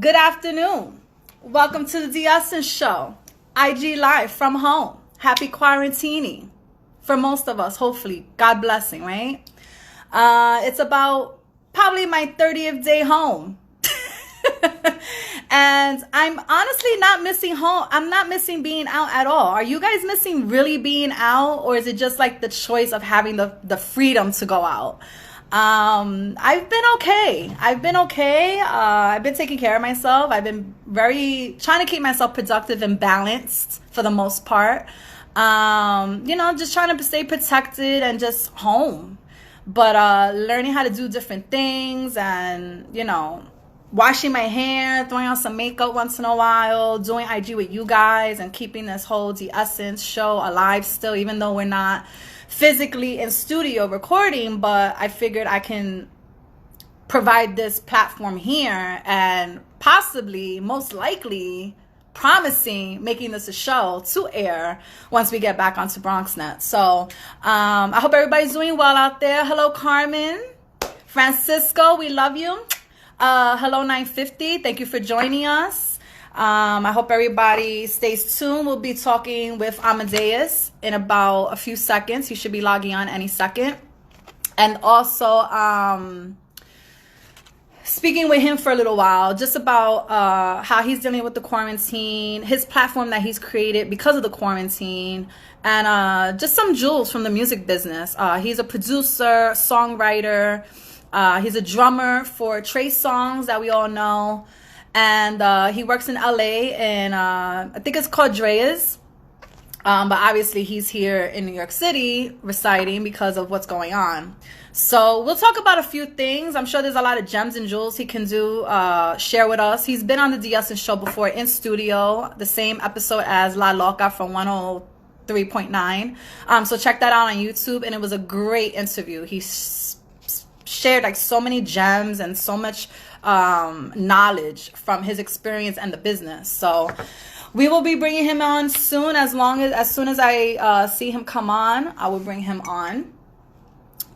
Good afternoon. Welcome to the D. Essence Show. IG Live from home. Happy quarantining. For most of us, hopefully. God blessing, right? It's about probably my 30th day home. And I'm honestly not missing home. I'm not missing being out at all. Are you guys missing really being out? Or is it just like the choice of having the freedom to go out? I've been okay. I've been taking care of myself. I've been trying to keep myself productive and balanced for the most part. Just trying to stay protected and just home. But learning how to do different things and, washing my hair, throwing on some makeup once in a while, doing IG with you guys and keeping this whole The Essence show alive still, even though we're not physically in studio recording, but I figured I can provide this platform here and possibly, most likely, promising making this a show to air once we get back onto BronxNet. So I hope everybody's doing well out there. Hello, Carmen. Francisco, we love you. Hello, 950. Thank you for joining us. I hope everybody stays tuned. We'll be talking with Amadeus in about a few seconds. He should be logging on any second. And also speaking with him for a little while, just about how he's dealing with the quarantine, his platform that he's created because of the quarantine, and just some jewels from the music business. He's a producer, songwriter. He's a drummer for Trey Songz that we all know. And he works in LA and I think it's called Drea's. But obviously he's here in New York City residing because of what's going on. So we'll talk about a few things. I'm sure there's a lot of gems and jewels he can do, share with us. He's been on the D. Essence Show before in studio, the same episode as La Loca from 103.9. So check that out on YouTube. And it was a great interview. He shared like so many gems and so much knowledge from his experience and the business. So we will be bringing him on soon. As soon as I see him come on, I will bring him on.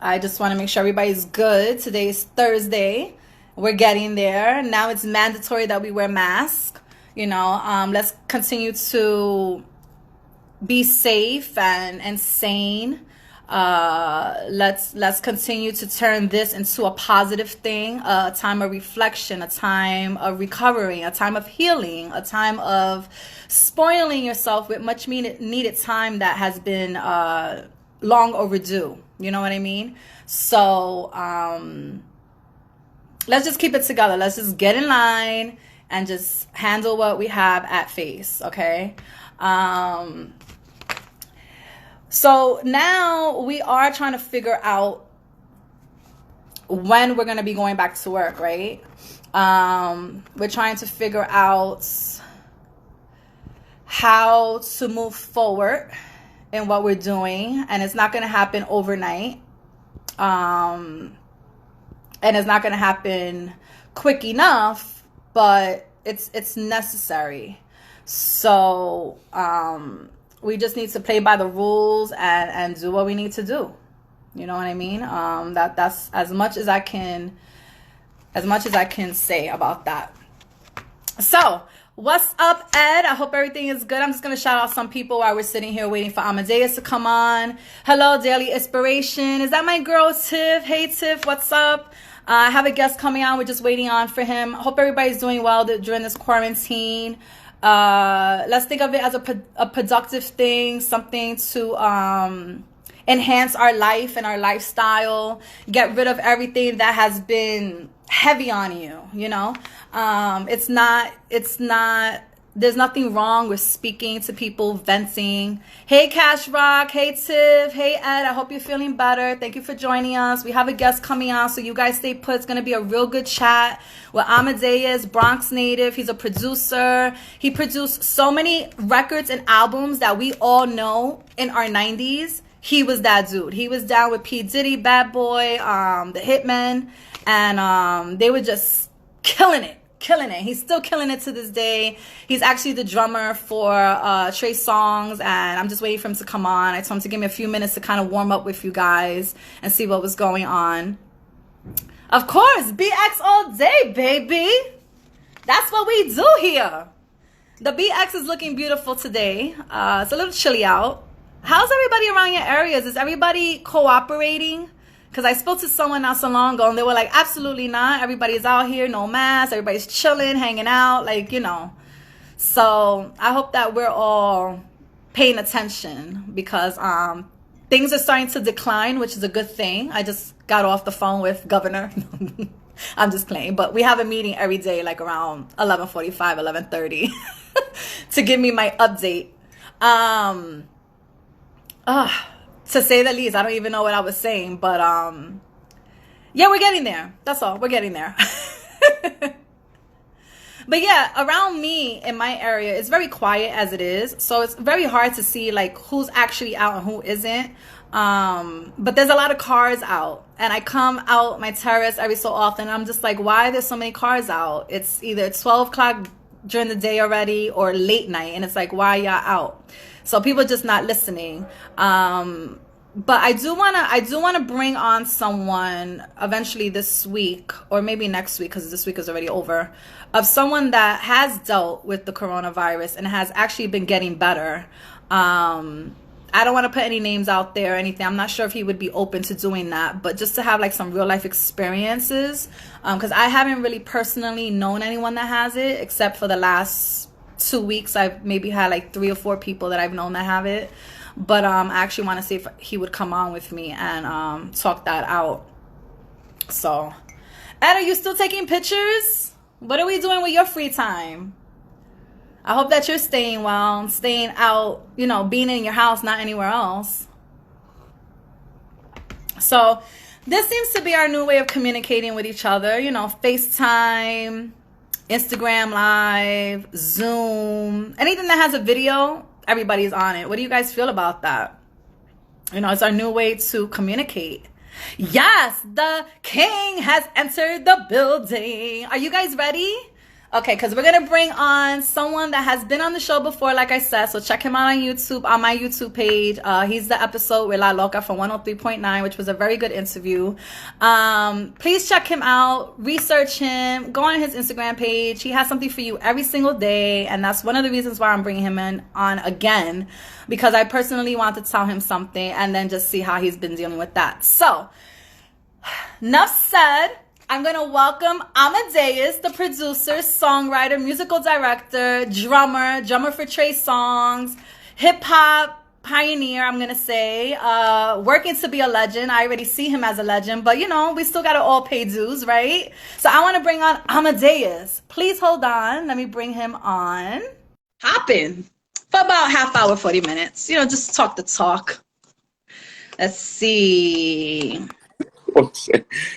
I just want to make sure everybody's good. Today is Thursday. We're getting there. Now it's mandatory that we wear masks. Let's continue to be safe and sane. Let's continue to turn this into a positive thing, a time of reflection, a time of recovery, a time of healing, a time of spoiling yourself with much needed time that has been long overdue. You know what I mean? So let's just keep it together. Let's just get in line and just handle what we have at face, okay? So now we are trying to figure out when we're going to be going back to work, right? We're trying to figure out how to move forward in what we're doing. And it's not going to happen overnight. And it's not going to happen quick enough, but it's necessary. So, we just need to play by the rules and do what we need to do. You know what I mean? That's as much as I can say about that. So, what's up, Ed? I hope everything is good. I'm just going to shout out some people while we're sitting here waiting for Amadeus to come on. Hello, Daily Inspiration. Is that my girl, Tiff? Hey, Tiff, what's up? I have a guest coming on. We're just waiting on for him. Hope everybody's doing well during this quarantine. Let's think of it as a productive thing, something to enhance our life and our lifestyle, get rid of everything that has been heavy on you. There's nothing wrong with speaking to people, venting. Hey, Cash Rock. Hey, Tiff. Hey, Ed. I hope you're feeling better. Thank you for joining us. We have a guest coming on, so you guys stay put. It's going to be a real good chat with Amadeus, Bronx native. He's a producer. He produced so many records and albums that we all know in our 90s. He was that dude. He was down with P. Diddy, Bad Boy, the Hitmen, and they were just killing it. He's still killing it to this day. He's actually the drummer for Trey Songz, and I'm just waiting for him to come on. I told him to give me a few minutes to kind of warm up with you guys and see what was going on. Of course, BX all day, baby. That's what we do here. The BX is looking beautiful today. It's a little chilly out. How's everybody around your areas? Is everybody cooperating? Because I spoke to someone not so long ago and they were like, absolutely not. Everybody's out here, no mask. Everybody's chilling, hanging out, like, you know. So I hope that we're all paying attention because things are starting to decline, which is a good thing. I just got off the phone with Governor. I'm just playing. But we have a meeting every day, like around 11:45, 11:30 to give me my update. To say the least, I don't even know what I was saying, but yeah, we're getting there. That's all. We're getting there. But yeah, around me in my area, it's very quiet as it is. So it's very hard to see like who's actually out and who isn't. But there's a lot of cars out. And I come out my terrace every so often. And I'm just like, why there's so many cars out? It's either 12 o'clock during the day already or late night. And it's like, why y'all out? So people are just not listening. But I do wanna bring on someone eventually this week or maybe next week because this week is already over, of someone that has dealt with the coronavirus and has actually been getting better. I don't want to put any names out there or anything. I'm not sure if he would be open to doing that, but just to have like some real life experiences, because I haven't really personally known anyone that has it except for the last 2 weeks. I've maybe had like 3 or 4 people that I've known that have it. But I actually want to see if he would come on with me and talk that out. So, Ed, are you still taking pictures? What are we doing with your free time? I hope that you're staying well, staying out, you know, being in your house, not anywhere else. So, this seems to be our new way of communicating with each other. You know, FaceTime, Instagram Live, Zoom, anything that has a video. Everybody's on it. What do you guys feel about that? You know, it's our new way to communicate. Yes, the king has entered the building. Are you guys ready? Okay, because we're going to bring on someone that has been on the show before, like I said. So check him out on YouTube, on my YouTube page. He's the episode with La Loca from 103.9, which was a very good interview. Please check him out. Research him. Go on his Instagram page. He has something for you every single day. And that's one of the reasons why I'm bringing him on again. Because I personally want to tell him something and then just see how he's been dealing with that. So, enough said. I'm going to welcome Amadeus, the producer, songwriter, musical director, drummer for Trey Songz, hip-hop pioneer, I'm going to say, working to be a legend. I already see him as a legend, but, you know, we still got to all pay dues, right? So I want to bring on Amadeus. Please hold on. Let me bring him on. Hopping for about half hour, 40 minutes. You know, just talk the talk. Let's see.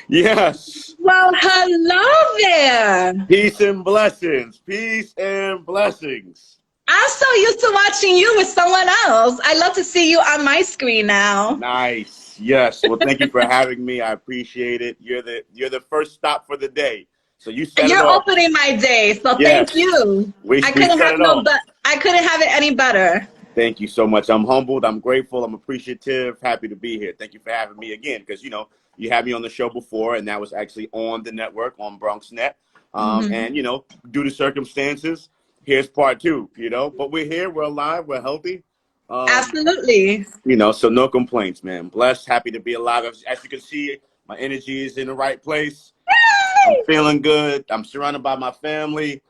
Yes. Well, hello there. Peace and blessings. Peace and blessings. I'm so used to watching you with someone else. I love to see you on my screen now. Nice. Yes. Well, thank you for having me. I appreciate it. You're the first stop for the day. So you set You're it off. opening my day, so Yes. thank you. I couldn't have it any better. Thank you so much. I'm humbled. I'm grateful. I'm appreciative. Happy to be here. Thank you for having me again. Because, you know, you had me on the show before, and that was actually on the network, on BronxNet. And, you know, due to circumstances, here's part 2, you know. But we're here. We're alive. We're healthy. Absolutely. You know, so no complaints, man. Blessed. Happy to be alive. As you can see, my energy is in the right place. Yay! I'm feeling good. I'm surrounded by my family.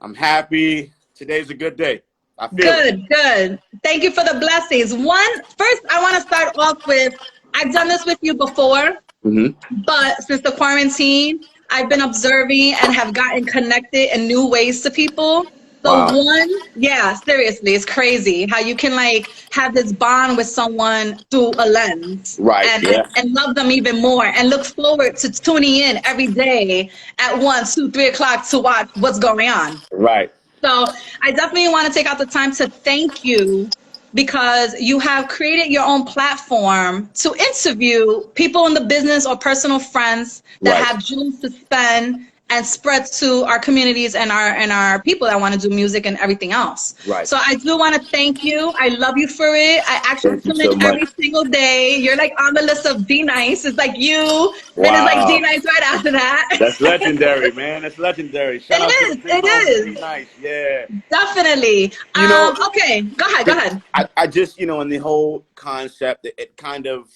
I'm happy. Today's a good day. I feel Good. Thank you for the blessings. First, I want to start off with, I've done this with you before, but since the quarantine, I've been observing and have gotten connected in new ways to people. So wow. Seriously, it's crazy how you can like have this bond with someone through a lens, right? And love them even more, and look forward to tuning in every day at 1, 2, 3 o'clock to watch what's going on. Right. So I definitely want to take out the time to thank you because you have created your own platform to interview people in the business or personal friends that have dreams to spend and spread to our communities and our people that want to do music and everything else. Right. So I do want to thank you. I love you for it. I actually Thank you tune so in much. every single day. You're like on the list of D Nice. It's like you, then it's like Wow. D Nice right after that. That's legendary, man. That's legendary. Shout out to the big homie, It Be is. Nice. Yeah. Definitely. You know, Okay, go ahead. I just, you know, in the whole concept, it kind of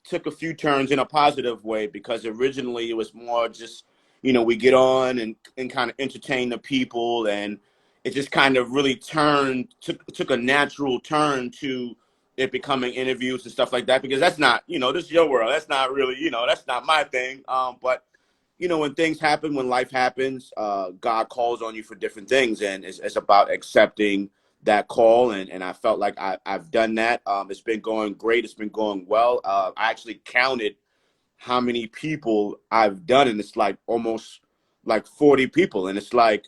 took a few turns in a positive way, because originally it was more just, you know, we get on and kind of entertain the people, and it just kind of really took a natural turn to it becoming interviews and stuff like that, because that's not, you know, this is your world. That's not really, you know, that's not my thing. But you know, when things happen, when life happens, God calls on you for different things, and it's about accepting that call. And I felt like I've done that. It's been going great. It's been going well. I actually counted how many people I've done, and it's like almost like 40 people. And it's like,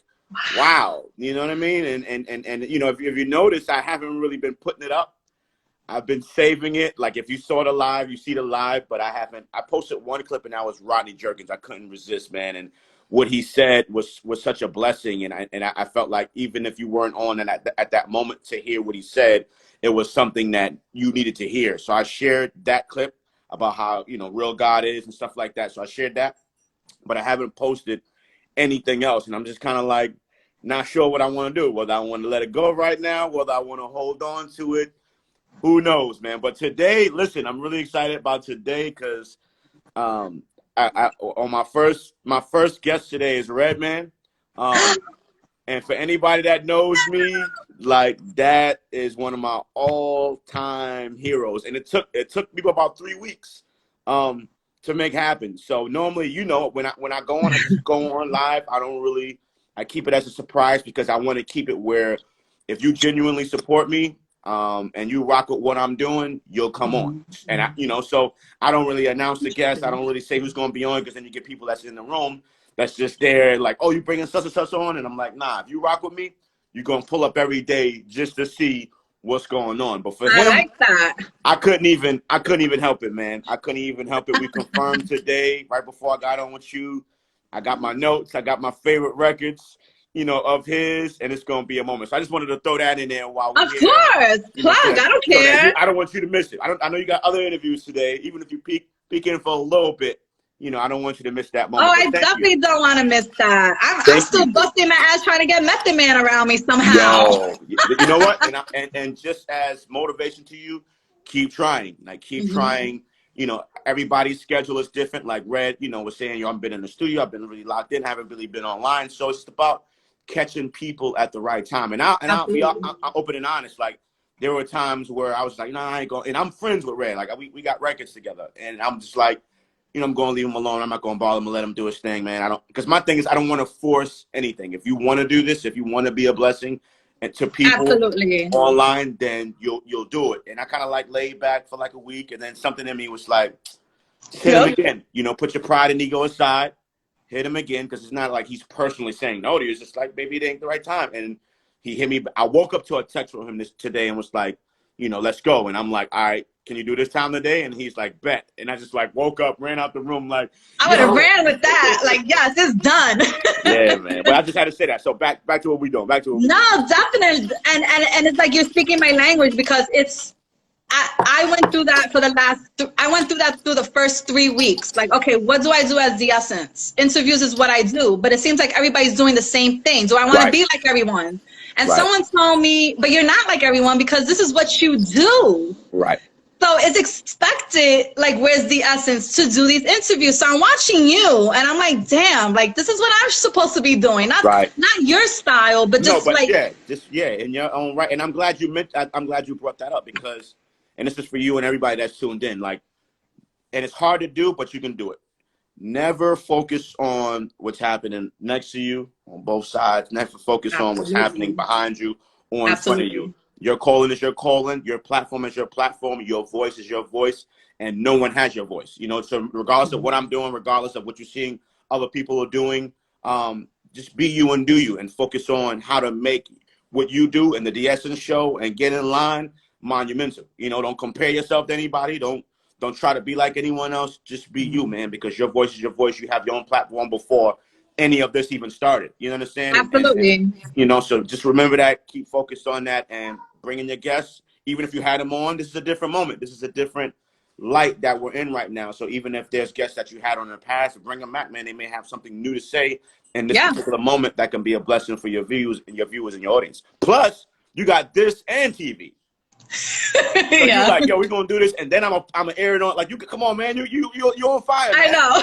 wow, you know what I mean? And you know, if you notice, I haven't really been putting it up. I've been saving it. Like, if you saw the live, you see the live, but I haven't. I posted one clip, and that was Rodney Jerkins. I couldn't resist, man. And what he said was such a blessing. And I felt like even if you weren't on and at that moment to hear what he said, it was something that you needed to hear. So I shared that clip about how, you know, real God is and stuff like that. So I shared that, but I haven't posted anything else. And I'm just kind of like, not sure what I want to do, whether I want to let it go right now, whether I want to hold on to it. Who knows, man? But today, listen, I'm really excited about today, because I on my first guest today is Redman. And for anybody that knows me, like, that is one of my all-time heroes. And it took me about 3 weeks to make happen. So normally, you know, when I go on, I just go on live. I keep it as a surprise, because I want to keep it where if you genuinely support me, and you rock with what I'm doing, you'll come on. And you know, so I don't really announce the guests. I don't really say who's going to be on, because then you get people that's in the room that's just there, like, oh, you bringing such and such on, and I'm like, nah. If you rock with me, you're gonna pull up every day just to see what's going on. But for him, like that. I couldn't even help it, man. I couldn't even help it. We confirmed today, right before I got on with you. I got my notes. I got my favorite records, you know, of his, and it's going to be a moment. So I just wanted to throw that in there while we're here. Of course. Plug. I don't care. I don't want you to miss it. I know you got other interviews today. Even if you peek in for a little bit, you know, I don't want you to miss that moment. Oh, I definitely don't want to miss that. I'm still busting my ass trying to get Method Man around me somehow. Yo, you know what? And just as motivation to you, keep trying. Like, keep trying. You know, everybody's schedule is different. Like Red, you know, was saying, I've been in the studio. I've been really locked in. Haven't really been online. So it's about catching people at the right time. And I'll be open and honest. Like, there were times where I was like, nah, I ain't going. And I'm friends with Red. Like, we got records together. And I'm just like, you know, I'm going to leave him alone. I'm not going to bother him and let him do his thing, man. Because my thing is, I don't want to force anything. If you want to do this, if you want to be a blessing and to people online, then you'll do it. And I kind of like laid back for like a week, and then something in me was like, hit him again. You know, put your pride and ego aside, hit him again, because it's not like he's personally saying no to you. It's just like, maybe it ain't the right time. And he hit me. I woke up to a text from him today and was like, you know, let's go. And I'm like, all right, can you do this time today? And he's like, bet. And I just like woke up, ran out the room like, I would have ran with that. Like, yes, it's done. Yeah, man. But I just had to say that. So back to what we doing. No, definitely. And it's like you're speaking my language, because it's, I went through that through the first 3 weeks. Like, okay, what do I do as the essence? Interviews is what I do, but it seems like everybody's doing the same thing. Do I want to be like everyone? And someone told me, but you're not like everyone, because this is what you do. Right. So it's expected, like, where's the essence to do these interviews? So I'm watching you, and I'm like, damn, like, this is what I'm supposed to be doing. Not your style, but just in your own right. And I'm glad you brought that up, because, and this is for you and everybody that's tuned in, like, and it's hard to do, but you can do it. Never focus on what's happening next to you on both sides. Never focus on what's happening behind you or in front of you. Your calling is your calling. Your platform is your platform. Your voice is your voice. And no one has your voice. You know, so regardless of what I'm doing, regardless of what you're seeing other people are doing, just be you and do you, and focus on how to make what you do in the De-Essence Show and get in line monumental. You know, don't compare yourself to anybody. Don't Don't try to be like anyone else. Just be you, man, because your voice is your voice. You have your own platform before any of this even started. You understand? Absolutely. And, you know, so just remember that. Keep focused on that and bring in your guests. Even if you had them on, this is a different moment. This is a different light that we're in right now. So even if there's guests that you had on in the past, bring them back, man. They may have something new to say in this particular moment that can be a blessing for your views and your viewers and your audience. Plus, you got this and TV. So you're like, yo, we're gonna do this, and then I'm gonna air it on. Like, you come on, man, you're on fire. Man. I know.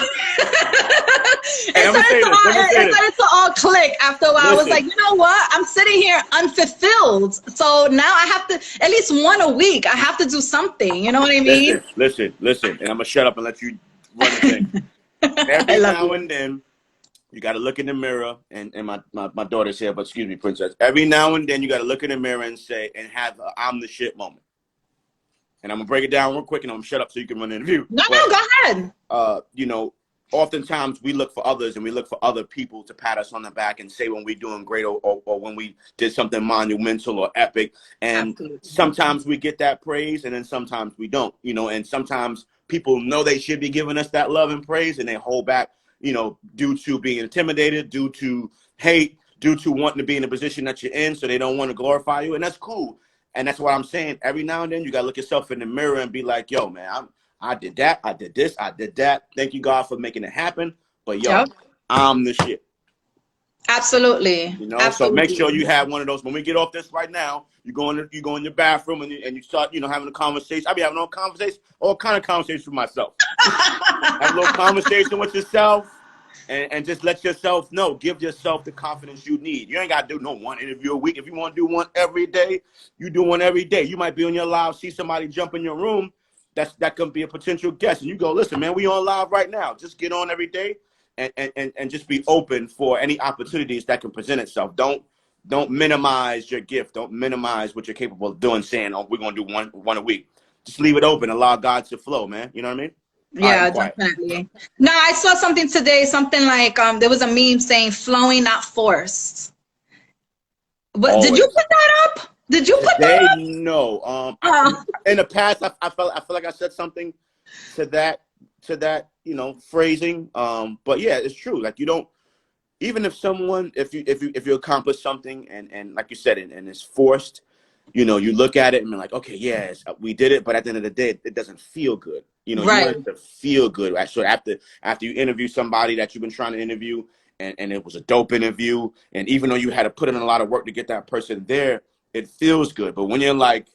It started to all click after a while. I was like, you know what? I'm sitting here unfulfilled, so now I have to at least one a week. I have to do something. You know what I mean? Listen, and I'm gonna shut up and let you run the thing. Every now and then, you got to look in the mirror, and my daughter's here, but excuse me, princess. Every now and then, you got to look in the mirror and say, and have a I'm the shit moment. And I'm going to break it down real quick, and I'm going to shut up so you can run the interview. No, go ahead. You know, oftentimes we look for others, and we look for other people to pat us on the back and say when we're doing great or when we did something monumental or epic. And sometimes we get that praise, and then sometimes we don't. You know, and sometimes people know they should be giving us that love and praise, and they hold back. You know, due to being intimidated, due to hate, due to wanting to be in the position that you're in, so they don't want to glorify you, and that's cool. And that's what I'm saying. Every now and then, you gotta look yourself in the mirror and be like, "Yo, man, I did that, I did this, I did that. Thank you, God, for making it happen. But yo, I'm the shit." Absolutely. You know, so make sure you have one of those. When we get off this right now, you go in your bathroom and you start, you know, having a conversation. I be having all kind of conversations with myself. Have a little conversation with yourself and just let yourself know. Give yourself the confidence you need. You ain't got to do no one interview a week. If you want to do one every day, you do one every day. You might be on your live, see somebody jump in your room. That could be a potential guest. And you go, listen, man, we on live right now. Just get on every day and just be open for any opportunities that can present itself. Don't minimize your gift. Don't minimize what you're capable of doing, saying, oh, we're going to do one a week. Just leave it open. Allow God to flow, man. You know what I mean? Yeah, definitely. No, I saw something today, something like there was a meme saying flowing, not forced. But did you put that up? Did you put that up? No. In the past, I feel like I said something to that, you know, phrasing. But yeah, it's true. Like, you don't, even if someone, if you accomplish something and like you said, and it's forced, you know, you look at it and be like, okay, yes, we did it. But at the end of the day, it doesn't feel good. You know, you want it to feel good. Right? So after you interview somebody that you've been trying to interview and it was a dope interview, and even though you had to put in a lot of work to get that person there, it feels good. But when you're like,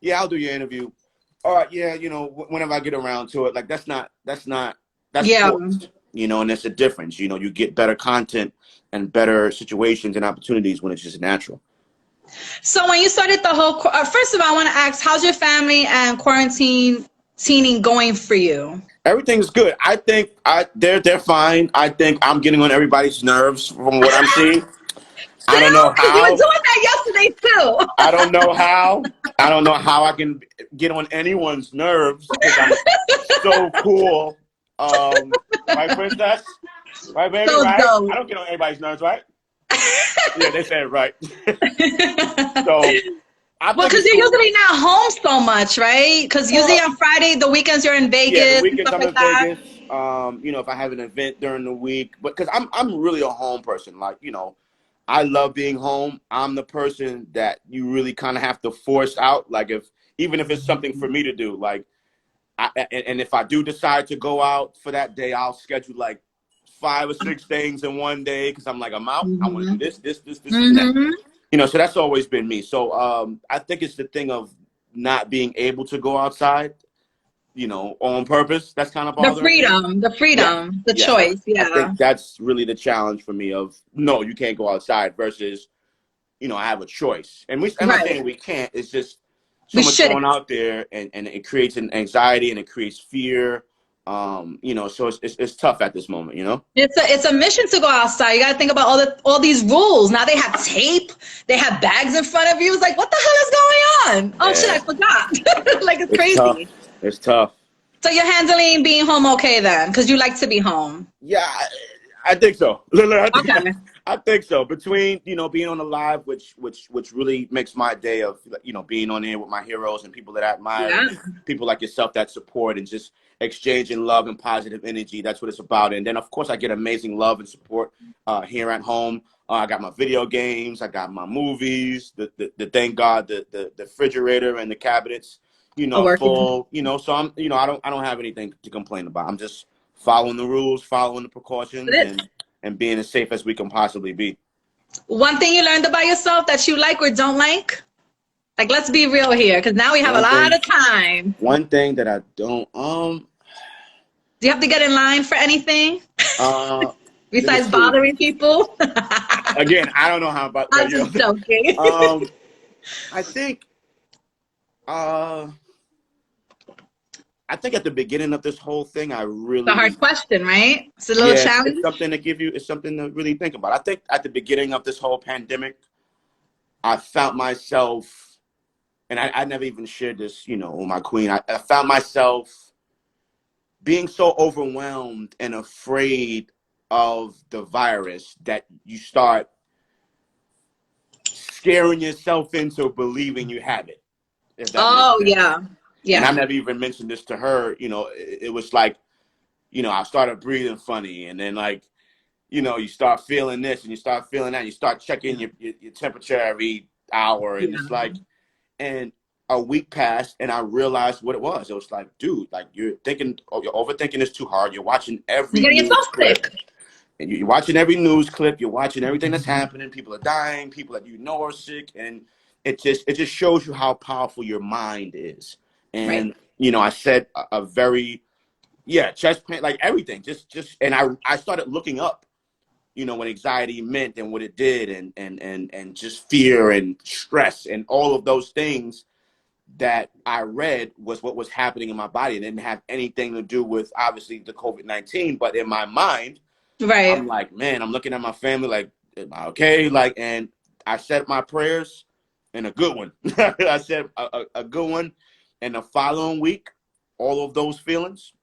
yeah, I'll do your interview. All right, yeah, you know, whenever I get around to it, like that's forced, you know, and it's a difference. You know, you get better content and better situations and opportunities when it's just natural. So when you started the whole, first of all, I want to ask, how's your family and quarantining going for you? Everything's good. I think they're fine. I think I'm getting on everybody's nerves from what I'm seeing. I don't know how. You were doing that yesterday too. I don't know how. I don't know how I can get on anyone's nerves because I'm so cool. Right, princess? Right, baby? So right? dope. I don't get on anybody's nerves, right? Yeah, they said it right. So, because you're usually not home so much, right? Because usually on Friday, the weekends you're in Vegas. Yeah, the weekends I'm in Vegas. You know, if I have an event during the week, but because I'm really a home person. Like, you know, I love being home. I'm the person that you really kind of have to force out. Like, even if it's something for me to do, like, and if I do decide to go out for that day, I'll schedule like 5 or 6 things in one day because I'm like, I'm out. I want to do this, and that. You know, so that's always been me. So I think it's the thing of not being able to go outside, you know, on purpose. That's kind of bothering me. The freedom, the choice. Yeah. I think that's really the challenge for me of, no, you can't go outside versus, you know, I have a choice. And I'm not saying we can't. It's just so much going out there and it creates an anxiety and it creates fear. You know, so it's tough at this moment, you know. It's a mission to go outside. You got to think about all these rules. Now they have tape, they have bags in front of you. It's like, what the hell is going on? Oh shit, I forgot. Like, it's crazy. It's tough. So you're handling being home okay then, because you like to be home. Yeah, I think so. Okay. I think so. Between, you know, being on the live, which really makes my day of, you know, being on there with my heroes and people that I admire, Yeah. and people like yourself that support and just exchanging love and positive energy. That's what it's about. And then, of course, I get amazing love and support here at home. I got my video games. I got my movies. The thank God, the refrigerator and the cabinets, you know, full. You know, so I'm, you know, I don't have anything to complain about. I'm just following the rules, following the precautions, and being as safe as we can possibly be. One thing you learned about yourself that you like or don't like? Like, let's be real here, because now we have a lot of time. One thing that I don't, do you have to get in line for anything? Besides bothering people? Again, I don't know how about. I'm just joking. I think at the beginning of this whole thing, I really. It's a hard question, right? It's a little challenge. It's something to give you. It's something to really think about. I think at the beginning of this whole pandemic, I found myself, and I never even shared this, you know, with my queen. I found myself being so overwhelmed and afraid of the virus that you start scaring yourself into believing you have it. Oh, yeah. Yeah. And I never even mentioned this to her. You know, it was like, you know, I started breathing funny, and then, like, you know, you start feeling this and you start feeling that. You start checking your temperature every hour, and it's like, and a week passed, and I realized what it was. It was like, dude, like, you're overthinking this too hard. You're watching every news clip, and you're watching every news clip. You're watching everything that's happening. People are dying. People that you know are sick, and it just shows you how powerful your mind is. And you know, I said a very chest pain, like everything. Just and I started looking up, you know, what anxiety meant and what it did, and just fear and stress and all of those things that I read was what was happening in my body. It didn't have anything to do with, obviously, the COVID-19, but in my mind, I'm like, man, I'm looking at my family like, am I okay? Like, and I said my prayers, and a good one. I said a good one, and the following week, all of those feelings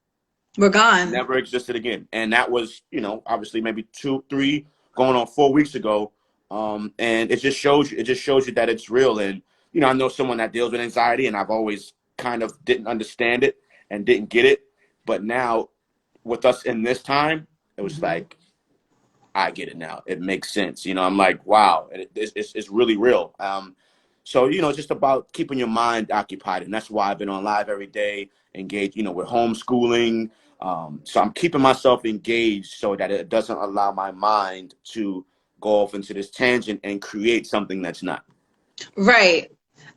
were gone. Never existed again. And that was, you know, obviously maybe 2, 3, going on 4 weeks ago. And it just shows you that it's real. And, you know, I know someone that deals with anxiety, and I've always kind of didn't understand it and didn't get it. But now with us in this time, it was like, I get it now. It makes sense. You know, I'm like, wow, it's really real. So, you know, it's just about keeping your mind occupied. And that's why I've been on live every day, engaged. You know, we're homeschooling. So I'm keeping myself engaged so that it doesn't allow my mind to go off into this tangent and create something that's not. Right.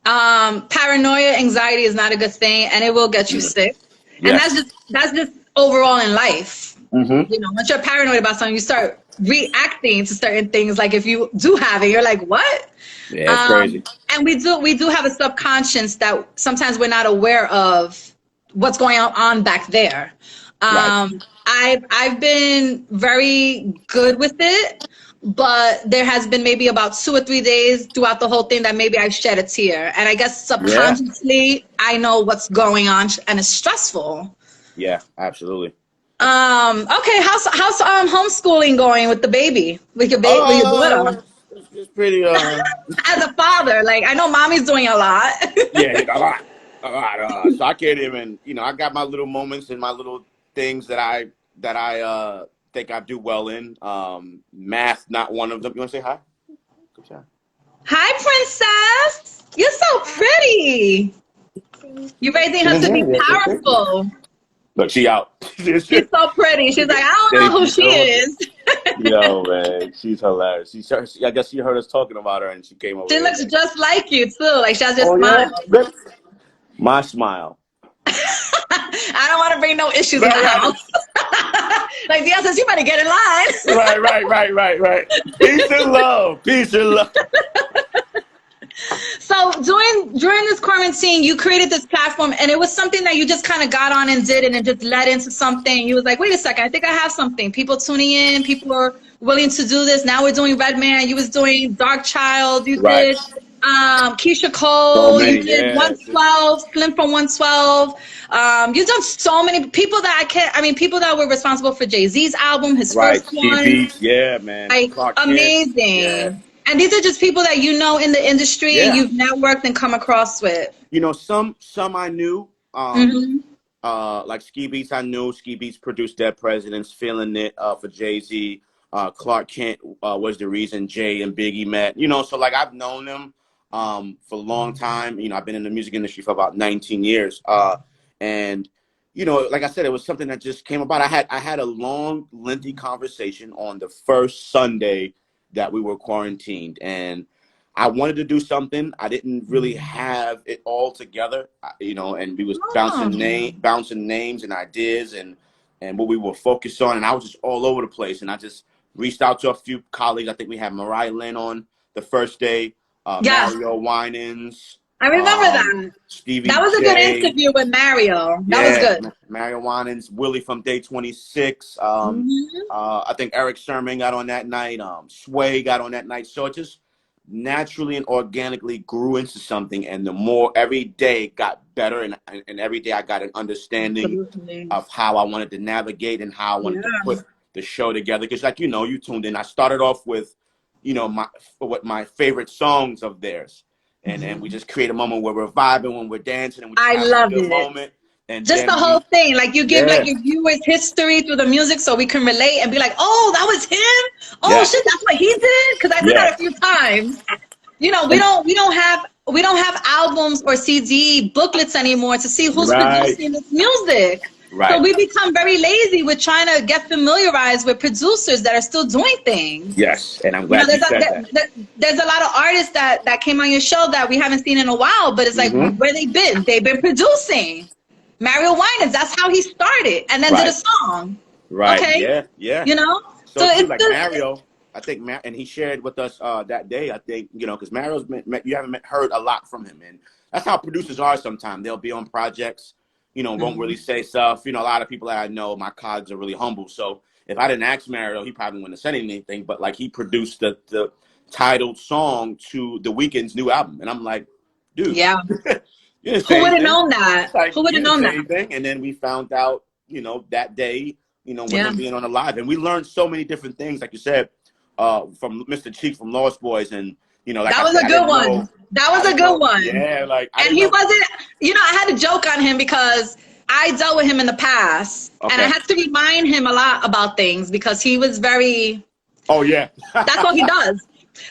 Paranoia, anxiety is not a good thing, and it will get you sick. Yes. And that's just overall in life. Mm-hmm. You know, once you're paranoid about something, you start reacting to certain things. Like if you do have it, you're like, what? Yeah, it's crazy. And we do have a subconscious that sometimes we're not aware of what's going on back there. Right. I've been very good with it, but there has been maybe about 2 or 3 days throughout the whole thing that maybe I've shed a tear. And I guess subconsciously, I know what's going on, and it's stressful. Yeah, absolutely. Okay, how's homeschooling going with the baby, with your baby, with your daughter? It's pretty. As a father, like, I know mommy's doing a lot. Yeah, a lot. So I can't even, you know, I got my little moments and my little things that I think I do well in. Math, not one of them. You want to say hi? Good job. Hi, princess. You're so pretty. You're raising her to be powerful. Look, she out. She's so pretty. She's like, I don't know who she is. Yo, man, she's hilarious. I guess she heard us talking about her, and she came over. She looks just like you too. Like she has your smile. Yeah? My smile. I don't want to bring no issues in the house. Like Dia says, you better get in line. Right. Peace and love. So during this quarantine, you created this platform, and it was something that you just kind of got on and did, and it just led into something. You was like, wait a second, I think I have something. People tuning in, people are willing to do this. Now we're doing Red Man. You was doing Dark Child. You did Keisha So Cole, many, you did yeah. 112, Slim from 112. You've done so many people that people that were responsible for Jay-Z's album, his Right, first Ski one. Beats, yeah, man. Like, Clark Kent, yeah. amazing. And these are just people that you know in the industry and Yeah. you've networked and come across with. You know, some I knew, Mm-hmm. like Ski Beats I knew. Ski Beats produced Dead Presidents, Feeling It for Jay-Z. Clark Kent was the reason Jay and Biggie met. You know, so like I've known them for a long time. You know, I've been in the music industry for about 19 years. And you know, like I said, it was something that just came about. I had a long, lengthy conversation on the first Sunday that we were quarantined, and I wanted to do something. I didn't really have it all together, you know, and we was bouncing names and ideas and what we were focused on, and I was just all over the place. And I just reached out to a few colleagues. I think we had Mariah Lynn on the first day, Yeah, Mario Winans, I remember that. Stevie That was a good J. interview with Mario. That was Yeah, good. Mario Winans, Willie from Day 26. Mm-hmm. I think Eric Sermon got on that night. Sway got on that night. So it just naturally and organically grew into something. And the more every day got better, and every day I got an understanding Absolutely. of how I wanted to navigate and how I wanted to put the show together. Because, like, you know, you tuned in. I started off with, you know, my favorite songs of theirs. And then we just create a moment where we're vibing, when we're dancing, and we just I have love a good it. moment. And Just the then whole thing. Like, you give like yeah, your viewers history through the music so we can relate and be like, oh, that was him? Oh yeah, shit, that's what he did? Because I did that yeah, a few times. You know, and, we don't have albums or CD booklets anymore to see who's right, producing this music. So right. we become very lazy with trying to get familiarized with producers that are still doing things. Yes, and I'm You know, glad you said that. there's a lot of artists that came on your show that we haven't seen in a while, but it's like, Mm-hmm. where they been? They've been producing. Mario Winans, that's how he started, and then did a Right, song. right, Okay, yeah, yeah. you know, so So too, it's like just, Mario, I think, and he shared with us that day. I think, you know, because Mario's you haven't heard a lot from him, and that's how producers are. Sometimes they'll be on projects, you know, won't really say stuff. You know, a lot of people that I know, my colleagues, are really humble. So if I didn't ask Mario, he probably wouldn't have said anything. But like, he produced the titled song to The Weeknd's new album, and I'm like, dude, yeah. you didn't Who say would have anything. known that? It's like, Who would you have didn't known say that? anything. And then we found out, you know, that day, you know, with Yeah, him being on the live, and we learned so many different things, like you said, from Mr. Cheek from Lost Boys. And, you know, like that I was said, a good one. That was a good one. Yeah, like I And didn't he know. wasn't, you know, I had to joke on him because I dealt with him in the past, and I Okay. had to remind him a lot about things because he was very, Oh yeah. that's what he does.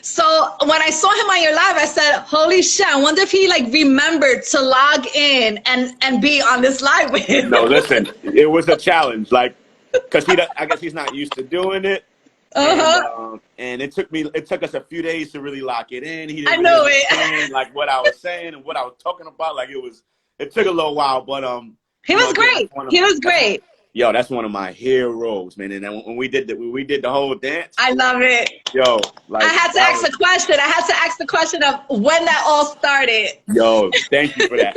So when I saw him on your live, I said, holy shit, I wonder if he like remembered to log in and be on this live with him. No, listen, it was a challenge, like, because I guess he's not used to doing it. And it took us a few days to really lock it in. He I didn't really know it. understand like what I was saying and what I was talking about. Like, it took a little while, but He you know, was again, great. He was great. yo, that's one of my heroes, man. And then when we did the whole dance, I love it. yo, like, I had to ask the question. I had to ask the question of when that all started. yo, thank you for that.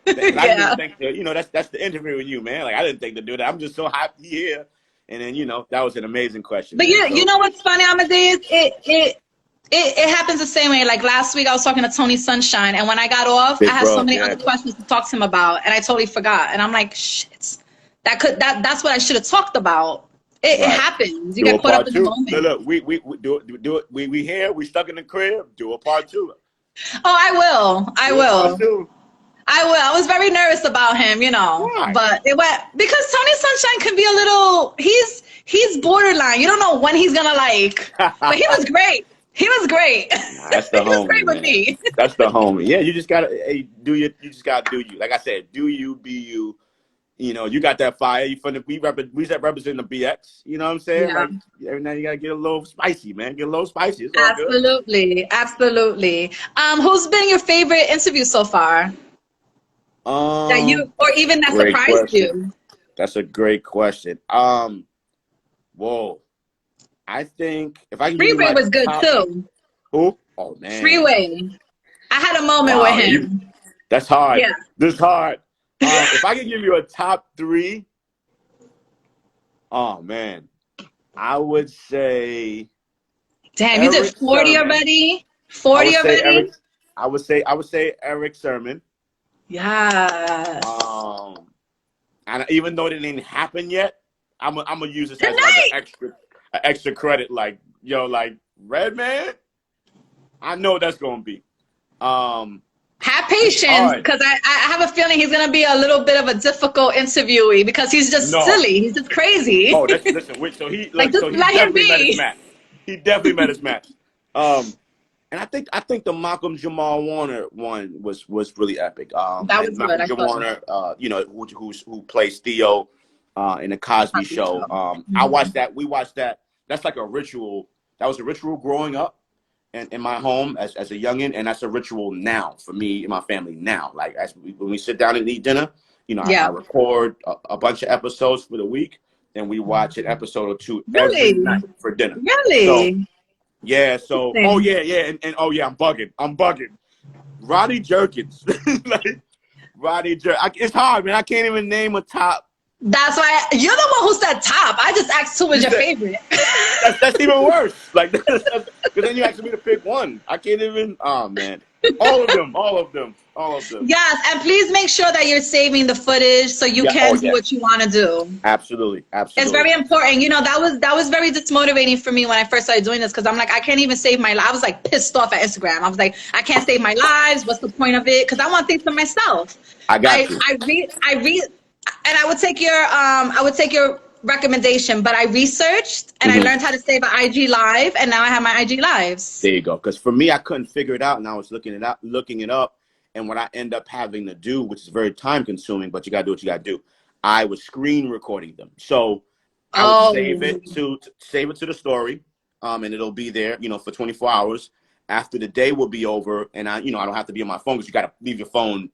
I Yeah. didn't think that, you know, that's the interview with you, man. Like, I didn't think to do that. I'm just so happy here. And then, you know, that was an amazing question. But man. you know what's funny, Amadeus? It happens the same way. Like last week, I was talking to Tony Sunshine, and when I got off, I had so many other questions to talk to him about, and I totally forgot. And I'm like, shit, that's what I should have talked about. It happens. You get caught up in the moment. Look, we do it. We here. We stuck in the crib. Do a part 2. Oh, I will. I will. Part 2. I will. I was very nervous about him, you know. Why? But it went because Tony Sunshine can be a little. He's borderline. You don't know when he's gonna like. But he was great. He was great. Nah, that's the homie. He was great man. with me. That's the homie. Yeah, you just gotta You just gotta do you. Like I said, do you, be you. You know, you got that fire. You we represent the BX. You know what I'm saying? Yeah. Like every now you gotta get a little spicy, man. Get a little spicy. It's all Absolutely, absolutely. Who's been your favorite interview so far? good. That you, or even that Great surprised question. you? That's a great question. Whoa. I think if I can give you Freeway my was good top, too. Who? Oh man. Freeway. I had a moment Wow, with him. that's hard. Yeah. This is hard. If I can give you a top 3, oh man, I would say Damn, you did Eric 40 Sermon. already? I 40 would say already? I would say Eric Sermon. Yes. And even though it didn't happen yet, I'm gonna use this as Tonight. like an extra credit. Like, yo, like Redman, I know that's gonna be. Have patience, because I have a feeling he's gonna be a little bit of a difficult interviewee because he's just silly. He's just crazy. Oh, listen. So he like, just so he let him definitely met his be. match. He definitely met his match. And I think the Malcolm Jamal Warner one was really epic. That was Malcolm good. Jamal Warner, you know, who plays Theo in the Cosby Show. I watched that. We watched that. That's like a ritual. That was a ritual growing up in my home as a youngin, and that's a ritual now for me and my family now. Like when we sit down and eat dinner, you know, I record a bunch of episodes for the week, and we watch an episode or two every night for dinner. Really? So, yeah. So, oh yeah, and oh yeah, I'm bugging. Roddy Jerkins, like Roddy Jerkins. It's hard, man. I can't even name a top. That's why you're the one who said top. I just asked who was your favorite. That's even worse. Like, because then you asked me to pick one. I can't even. Oh man, all of them. Yes, and please make sure that you're saving the footage so you can do what you want to do. Absolutely. It's very important. You know, that was very dismotivating for me when I first started doing this, because I'm like, I can't even save my life. I was like pissed off at Instagram. I was like, I can't save my lives. What's the point of it? Because I want things for myself. I read, and I would take your recommendation, but I researched and I learned how to save an IG live, and now I have my IG lives. There you go. Because for me, I couldn't figure it out, and I was looking it up, and what I end up having to do, which is very time consuming, but you gotta do what you gotta do. I was screen recording them, so I would save it to the story, and it'll be there, you know, for 24 hours. After the day will be over, and I don't have to be on my phone, because you gotta leave your phone,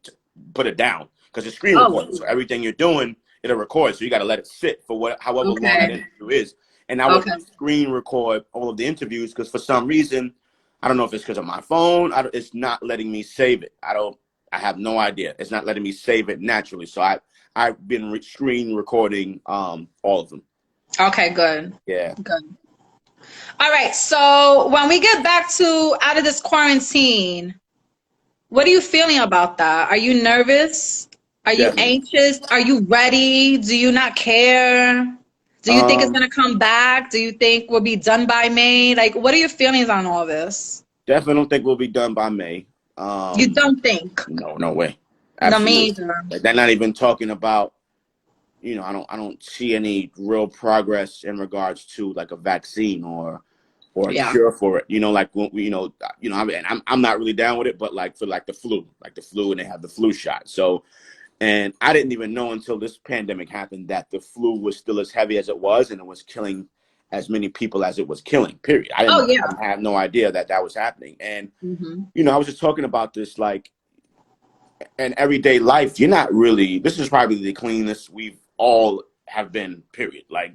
put it down, because it's screen recording. So everything you're doing, it'll record. So you got to let it sit for however long that interview is. And I would screen record all of the interviews, because for some reason, I don't know if it's because of my phone, it's not letting me save it. I have no idea. It's not letting me save it naturally. So I've been screen recording all of them. Okay, good. Yeah. Good. All right. So when we get back to out of this quarantine, what are you feeling about that? Are you nervous? Are you anxious? Are you ready? Do you not care? Do you think it's going to come back? Do you think we'll be done by May? Like, what are your feelings on all this? Definitely don't think we'll be done by May. You don't think? No way. Absolutely. No, me either. Like, they're not even talking about, you know, I don't see any real progress in regards to like a vaccine or a cure for it. You know, like I'm not really down with it, but like for like the flu, and they have the flu shot. So, and I didn't even know until this pandemic happened that the flu was still as heavy as it was, and it was killing as many people as it was killing, period. I had no idea that was happening. And, you know, I was just talking about this, like, in everyday life, you're not really, this is probably the cleanest we've all have been, period. Like,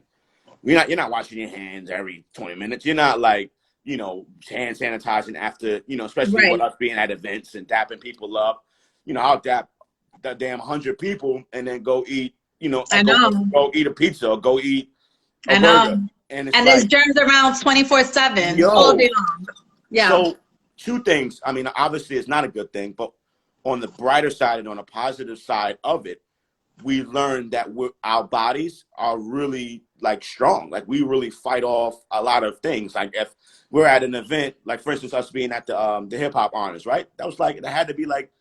you're not washing your hands every 20 minutes. You're not like, you know, hand sanitizing after, you know, especially with us being at events and dapping people up. You know, I'll dap that damn 100 people and then go eat, you know, go eat a pizza or go eat a burger. And there's germs around 24/7 all day long. Yeah. So two things. I mean, obviously it's not a good thing, but on the brighter side and on the positive side of it, we learned that our bodies are really like strong. Like we really fight off a lot of things. Like if we're at an event, like for instance, us being at the hip hop honors, right? That was like, there had to be like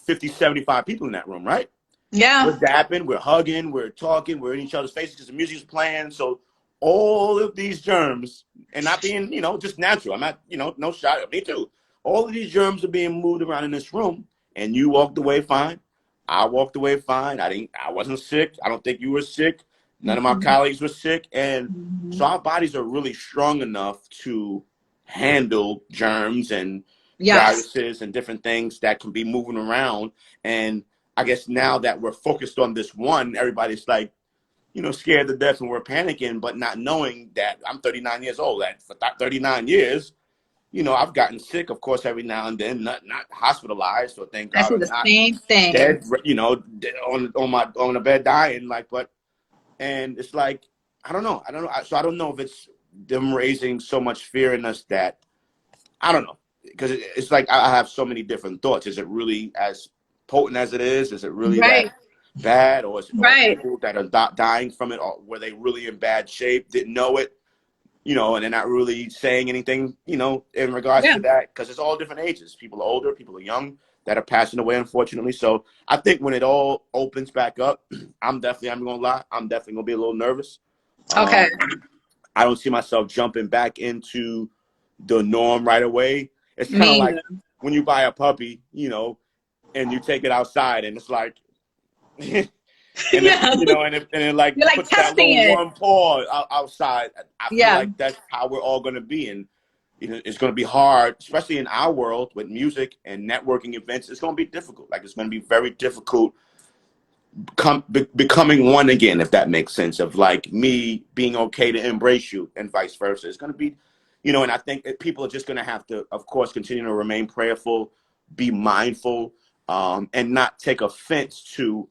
50, 75 people in that room, right? Yeah. We're dapping, we're hugging, we're talking, we're in each other's faces because the music's playing. So all of these germs, and not being, you know, just natural. I'm not, you know, no shot. Me too. All of these germs are being moved around in this room, and you walked away fine. I walked away fine. I wasn't sick. I don't think you were sick. None of my colleagues were sick. And so our bodies are really strong enough to handle germs and viruses and different things that can be moving around. And I guess now that we're focused on this one, everybody's like, you know, scared to death and we're panicking, but not knowing that I'm 39 years old. That for 39 years, you know, I've gotten sick, of course, every now and then, not hospitalized, or thank God, the same thing. Dead, you know, on the bed dying, like, and it's like, I don't know. So I don't know if it's them raising so much fear in us that, I don't know. because it's like I have so many different thoughts. Is it really as potent as it is? Is it really Right. that bad, or is it Right. people that are dying from it, or were they really in bad shape, didn't know it, you know, and they're not really saying anything, you know, in regards to that, because it's all different ages. People are older, people are young that are passing away, unfortunately. So I think when it all opens back up, I'm gonna lie, I'm definitely gonna be a little nervous. Okay. I don't see myself jumping back into the norm right away. It's kind of Me like neither. when you buy a puppy, you know, and you take it outside, and it's like, and Yeah. it, you know, and it like You're like puts that testing little it. one paw outside. I feel Yeah. like that's how we're all going to be, and you know, it's going to be hard, especially in our world with music and networking events. It's going to be difficult. Like it's going to be very difficult becoming one again, if that makes sense. Of like me being okay to embrace you, and vice versa. It's going to be, you know, and I think that people are just going to have to, of course, continue to remain prayerful, be mindful, and not take offense to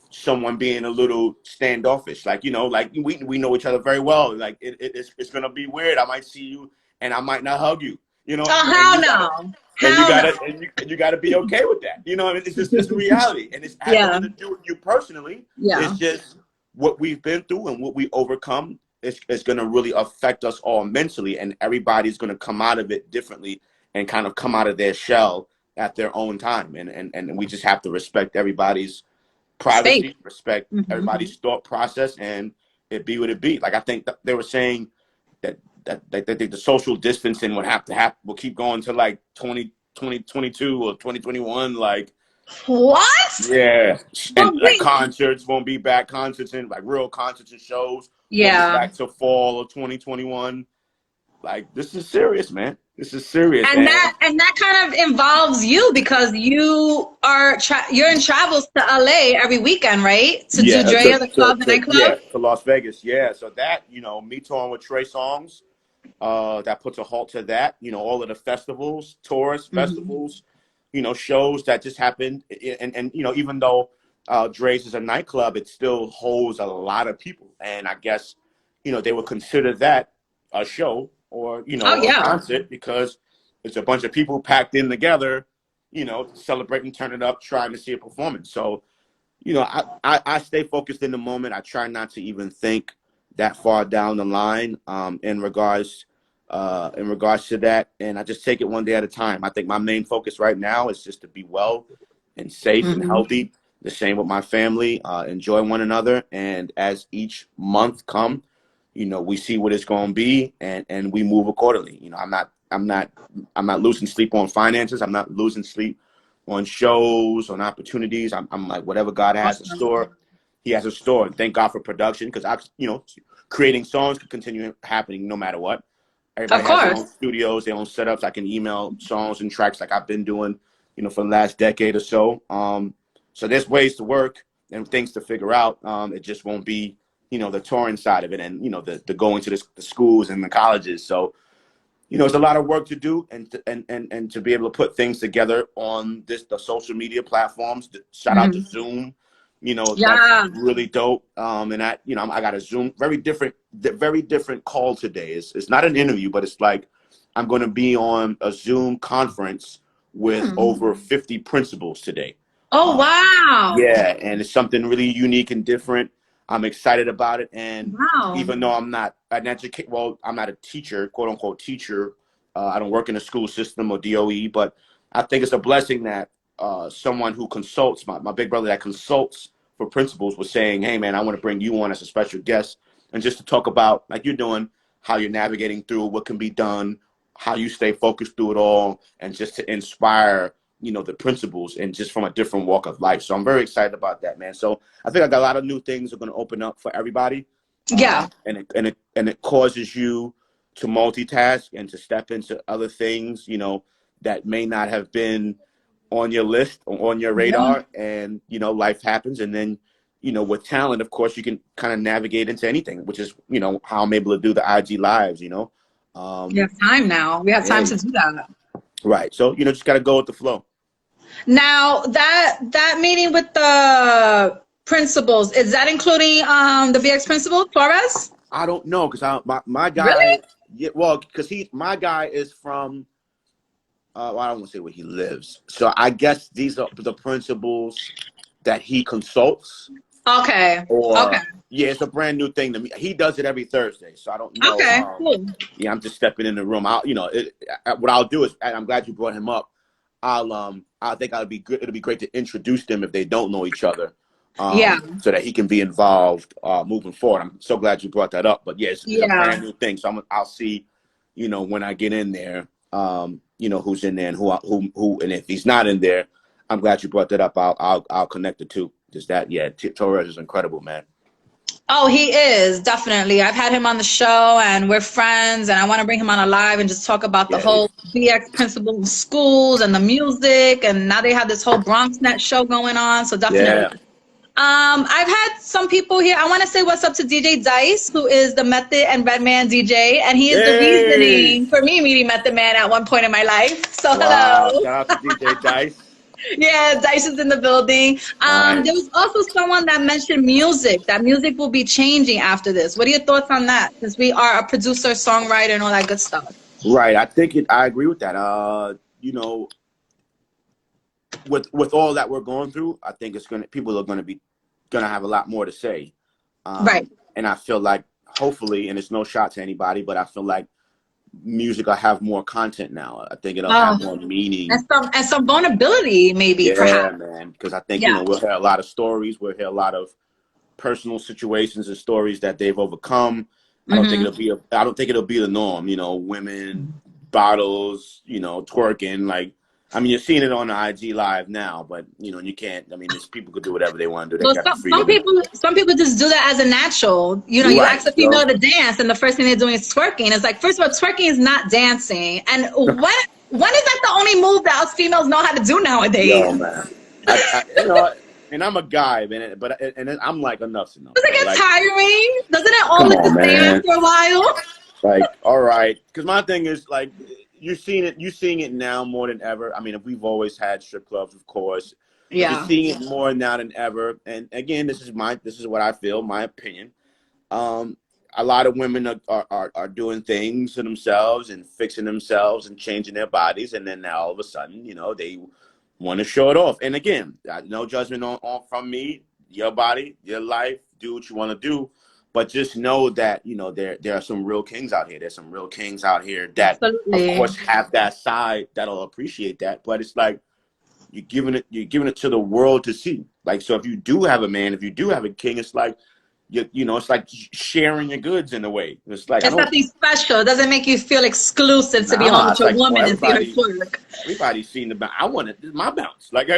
someone being a little standoffish. Like, you know, like we know each other very well. Like it's gonna be weird. I might see you and I might not hug you, you know. Oh, And hell you gotta no. Hell no. and you gotta be okay with that. You know, I mean, it's a reality. And it has Yeah. nothing to do with you personally. Yeah. It's just what we've been through and what we overcome is gonna really affect us all mentally, and everybody's gonna come out of it differently and kind of come out of their shell at their own time. And we just have to respect everybody's privacy, respect everybody's thought process, and it be what it be. Like I think that they were saying that the social distancing would have to happen, will keep going to like 2022 or 2021. Like What? yeah, But and like wait. concerts won't be back. Concerts and like real concerts and shows won't be Yeah. back till fall of 2021. Like this is serious, man. This is serious. And that kind of involves you because you are you're in travels to LA every weekend, right? To do Drea the club, the nightclub. to Las Vegas. Yeah. So that, you know, me touring with Trey Songz, that puts a halt to that. You know, all of the festivals, tours, festivals, you know, shows that just happened. And you know, even though Dre's is a nightclub, it still holds a lot of people. And I guess, you know, they would consider that a show, or, you know, a concert, because it's a bunch of people packed in together, you know, celebrating, turning up, trying to see a performance. So, you know, I stay focused in the moment. I try not to even think that far down the line in regards to that, and I just take it one day at a time. I think my main focus right now is just to be well and safe and healthy. The same with my family, enjoy one another, and as each month come, you know, we see what it's going to be, and we move accordingly. You know, I'm not losing sleep on finances. I'm not losing sleep on shows, on opportunities. I'm like, whatever God has in store, He has a store. And thank God for production, because you know, creating songs can continue happening no matter what. Everybody has their own studios, their own setups. I can email songs and tracks like I've been doing, you know, for the last decade or so. So there's ways to work and things to figure out. It just won't be, you know, the touring side of it, and, you know, the going to the schools and the colleges. So, you know, it's a lot of work to do, and to be able to put things together on the social media platforms. Shout out to Zoom, you know, that's really dope. And I, you know, I got a Zoom, very different call today. It's not an interview, but it's like I'm going to be on a Zoom conference with over 50 principals today. Oh, wow. Yeah, and it's something really unique and different. I'm excited about it, and even though I'm not an I'm not a teacher, quote unquote teacher. I don't work in the school system or DOE, but I think it's a blessing that someone who consults, my big brother that consults for principals, was saying, "Hey, man, I want to bring you on as a special guest, and just to talk about, like you're doing, how you're navigating through what can be done, how you stay focused through it all, and just to inspire, you know, the principals, and just from a different walk of life." So I'm very excited about that, man. So I think I got a lot of new things that are going to open up for everybody. And it causes you to multitask and to step into other things, you know, that may not have been on your list or on your radar. And, you know, life happens. And then, you know, with talent, of course, you can kind of navigate into anything, which is, you know, how I'm able to do the IG lives, you know. We have time now. We have time to do that. Right. So, you know, just got to go with the flow. Now, that meeting with the principals, is that including the VX principal, Flores? I don't know, because my guy, Really? yeah, well, because my guy is from well, I don't want to say where he lives. So I guess these are the principals that he consults. Okay. Okay. Or yeah, it's a brand new thing to me. He does it every Thursday, so I don't know. Okay. Cool. Yeah, I'm just stepping in the room. What I'll do is, and I'm glad you brought him up. I think it'll be good. It'll be great to introduce them if they don't know each other. Yeah. So that he can be involved moving forward. I'm so glad you brought that up. But yeah, it's a brand new thing. So I'll see, when I get in there, who's in there and who, and if he's not in there, I'm glad you brought that up. I'll connect the two. Just that, yeah. Torres is incredible, man. Oh, he is, definitely. I've had him on the show and we're friends, and I want to bring him on a live and just talk about the whole BX principal schools and the music, and now they have this whole BronxNet show going on, so definitely. I've had some people here. I want to say what's up to DJ Dice, who is the Method and Redman DJ, and he is the reasoning for me meeting Method Man at one point in my life. So hello. Shout out to DJ Dice. Yeah, Dice is in the building. Nice. There was also someone that mentioned music, that music will be changing after this. What are your thoughts on that? Since we are a producer, songwriter, and all that good stuff. Right. I agree with that. With all that we're going through, I think people are gonna have a lot more to say. Right. And I feel like hopefully, and it's no shot to anybody, but I feel like music will have more content now. I think it'll have more meaning and some vulnerability, maybe. Perhaps. Man. Because I think we'll hear a lot of stories. We'll hear a lot of personal situations and stories that they've overcome. I don't think it'll be the norm. Women, bottles, twerking. Like, I mean, you're seeing it on the IG Live now, but you can't. I mean, people could do whatever they want to do. They got some people just do that as a natural. You ask a female to dance, and the first thing they're doing is twerking. It's like, first of all, twerking is not dancing. And when is that the only move that us females know how to do nowadays? Yo, man. And I'm a guy, man, but I'm like, enough's enough. Does it get tiring? Doesn't it all look the same after a while? Like, all right, because my thing is like, you're seeing it now more than ever. I mean, we've always had strip clubs, of course. Yeah. You're seeing it more now than ever. And again, this is what I feel, my opinion. A lot of women are doing things to themselves and fixing themselves and changing their bodies, and then now all of a sudden, they want to show it off. And again, no judgment on from me. Your body, your life, do what you want to do. But just know that, there are some real kings out here. There's some real kings out here that, of course, have that side that'll appreciate that. But it's like you're giving it to the world to see. Like, so if you do have a man, if you do have a king, it's like, it's like sharing your goods in a way. It's like, it's nothing special. It doesn't make you feel exclusive to be home with your woman and see her twerk. Everybody's seen the bounce. I want it. This is my bounce. Like,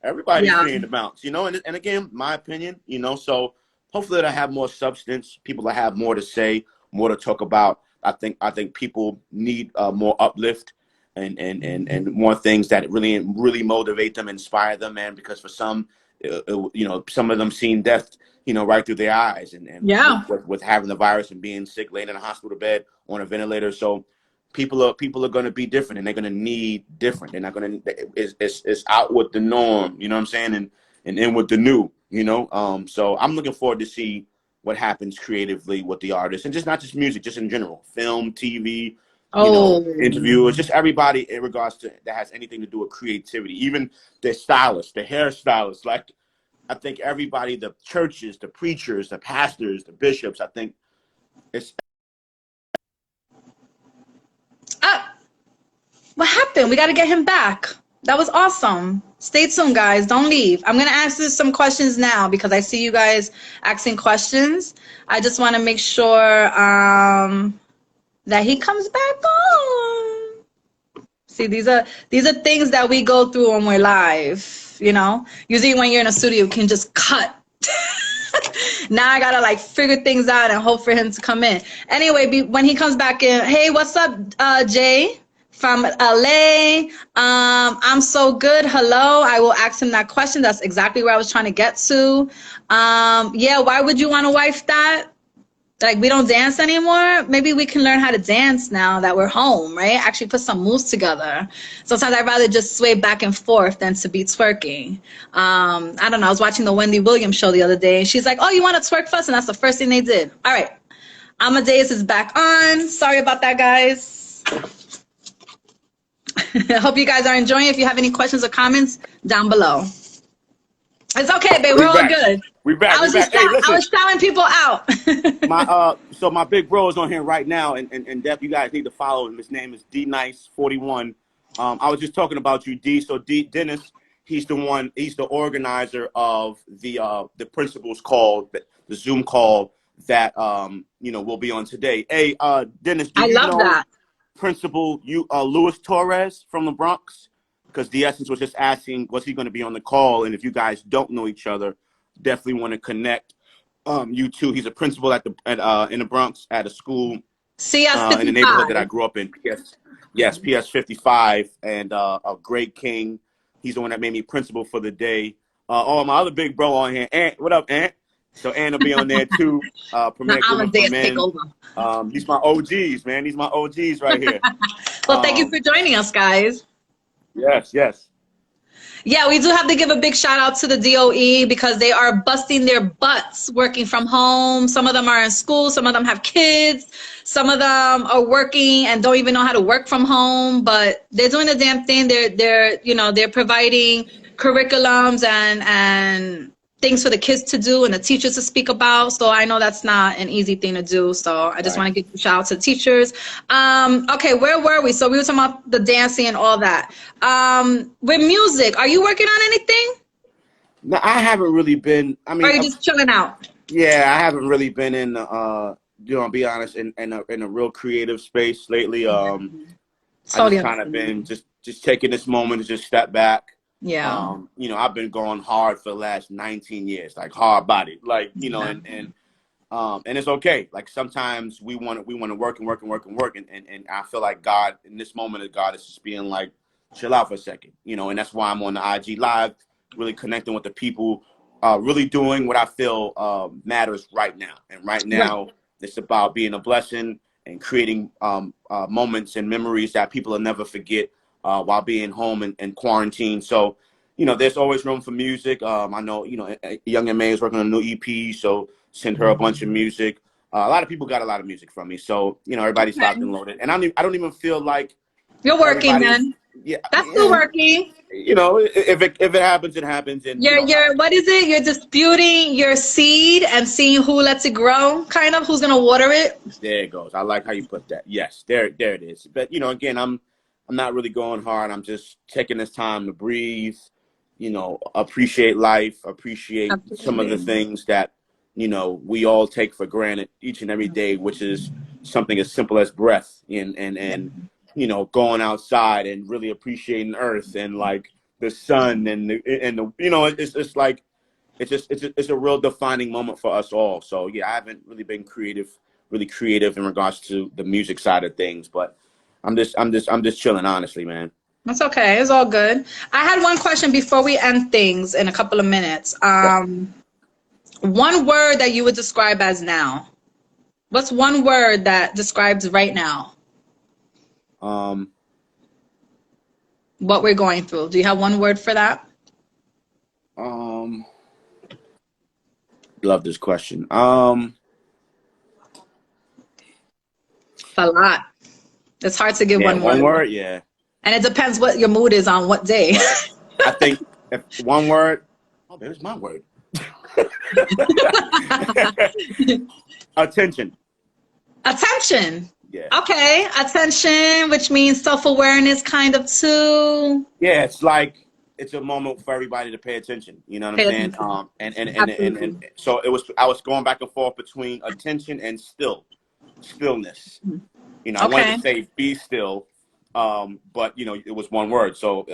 everybody's seeing the bounce, and again, my opinion, so. Hopefully it'll have more substance. People will have more to say, more to talk about. I think people need more uplift and more things that really motivate them, inspire them, man. Because for some, some of them seen death, right through their eyes, and with having the virus and being sick, laying in a hospital bed on a ventilator. So people are going to be different, and they're going to need different. They're not going to. It's out with the norm. You know what I'm saying? And in with the new. So I'm looking forward to see what happens creatively with the artists, and not just music, just in general, film, TV, interviewers, just everybody in regards to that has anything to do with creativity, even the stylists, the hairstylists. Like, I think everybody, the churches, the preachers, the pastors, the bishops, I think it's. What happened? We got to get him back. That was awesome. Stay tuned, guys. Don't leave. I'm going to answer some questions now because I see you guys asking questions. I just want to make sure that he comes back on. See, these are things that we go through when we're live, Usually when you're in a studio, you can just cut. Now I got to figure things out and hope for him to come in. Anyway, when he comes back in, hey, what's up, Jay? From LA, I'm so good. Hello. I will ask him that question. That's exactly where I was trying to get to. Why would you want to wife that? Like, we don't dance anymore? Maybe we can learn how to dance now that we're home, right? Actually put some moves together. Sometimes I'd rather just sway back and forth than to be twerking. I don't know. I was watching the Wendy Williams show the other day, and she's like, oh, you want to twerk first? And that's the first thing they did. All right. Amadeus is back on. Sorry about that, guys. I hope you guys are enjoying. If you have any questions or comments, down below. It's okay, babe. We're all good. We back. I was just Hey, listen. I was shouting people out. So my big bro is on here right now, and Def, you guys need to follow him. His name is D-Nice41. I was just talking about you, D. So Dennis, he's the organizer of the principal's call, the Zoom call that we'll be on today. Hey, Dennis, do you know that. Principal Luis Torres from the Bronx? Because the Essence was just asking, was he going to be on the call? And if you guys don't know each other, definitely want to connect. You two. He's a principal in the Bronx at a school in the neighborhood that I grew up in. PS 55, and a great king. He's the one that made me principal for the day. My other big bro on here, Ant. What up, Ant? So Ant will be on there too. Premier Amadeus take over. These my OGs, man. These my OGs right here. Well, thank you for joining us, guys. Yes. Yeah, we do have to give a big shout out to the DOE because they are busting their butts working from home. Some of them are in school. Some of them have kids. Some of them are working and don't even know how to work from home, but they're doing the damn thing. They're providing curriculums and things for the kids to do and the teachers to speak about. So I know that's not an easy thing to do. So I just want to give a shout out to teachers. Okay, where were we? So we were talking about the dancing and all that. With music, are you working on anything? No, I haven't really been. I mean, or are you just chilling out? Yeah, I haven't really been in. I'll be honest, in a real creative space lately. I've kind of been just taking this moment to just step back. Yeah. I've been going hard for the last 19 years, like hard body, like, and it's okay. Like sometimes we want to work and I feel like God in this moment, God is just being like, chill out for a second, and that's why I'm on the IG live, really connecting with the people, really doing what I feel matters right now. And right now it's about being a blessing and creating moments and memories that people will never forget. While being home and quarantine. So, there's always room for music. I know, Young and May is working on a new EP, so send her a bunch of music. A lot of people got a lot of music from me. So, everybody's locked and loaded. And I don't even feel like you're working, man. Yeah. That's still working. If it happens, it happens. And you're what is it? You're disputing your seed and seeing who lets it grow, kind of, who's gonna water it. There it goes. I like how you put that. Yes, there it is. But again, I'm not really going hard. I'm just taking this time to breathe, appreciate life, appreciate some of the things that, we all take for granted each and every day, which is something as simple as breath and going outside and really appreciating Earth and like the sun and it's a real defining moment for us all. So yeah, I haven't really been really creative in regards to the music side of things, but I'm just chilling, honestly, man. That's okay. It's all good. I had one question before we end things in a couple of minutes. One word that you would describe as now. What's one word that describes right now? What we're going through. Do you have one word for that? Love this question. It's a lot. It's hard to give one word. One word, yeah. And it depends what your mood is on what day. I think if one word, there's my word. Attention. Attention. Yeah. Okay. Attention, which means self-awareness kind of too. Yeah, it's like it's a moment for everybody to pay attention. You know what I'm saying? And so I was going back and forth between attention and stillness. I wanted to say be still, but it was one word. So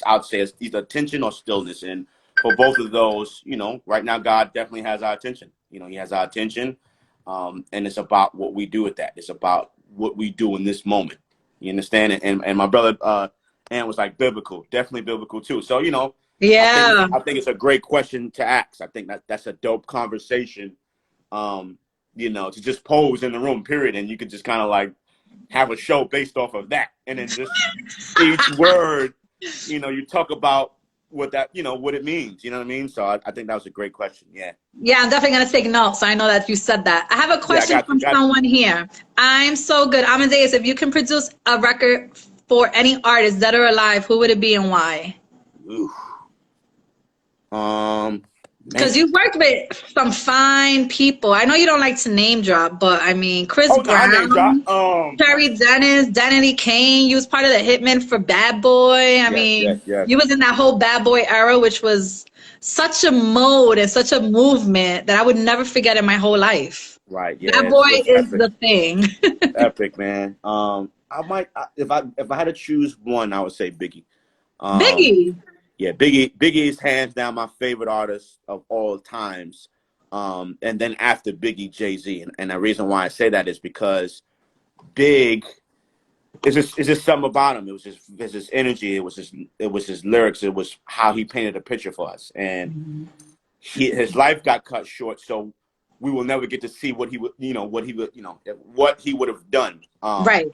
I'd say it's either attention or stillness. And for both of those, right now God definitely has our attention. He has our attention, and it's about what we do with that. It's about what we do in this moment. You understand? And my brother Ann was like biblical, definitely biblical too. So yeah, I think it's a great question to ask. I think that's a dope conversation, to just pose in the room. Period, and you could just kind of like have a show based off of that, and then just each word, you talk about what that, what it means. You know what I mean? So I think that was a great question. Yeah. Yeah, I'm definitely gonna take notes. So I know that you said that. I have a question from someone here. I'm so good, Amadeus. If you can produce a record for any artist, dead or alive, who would it be and why? Ooh. Because you've worked with some fine people. I know you don't like to name drop, but I mean, Chris Brown, Terry Dennis, Danity Kane. You was part of the Hitmen for Bad Boy. I mean, you was in that whole Bad Boy era, which was such a mode and such a movement that I would never forget in my whole life. Right. Yeah. Bad Boy is the thing. Epic, man. If I had to choose one, I would say Biggie. Biggie. Yeah, Biggie is hands down my favorite artist of all times. And then after Biggie, Jay-Z. And the reason why I say that is because Big is just something about him. It was his energy. It was his lyrics. It was how he painted a picture for us. And his life got cut short, so we will never get to see what he would have done. Right.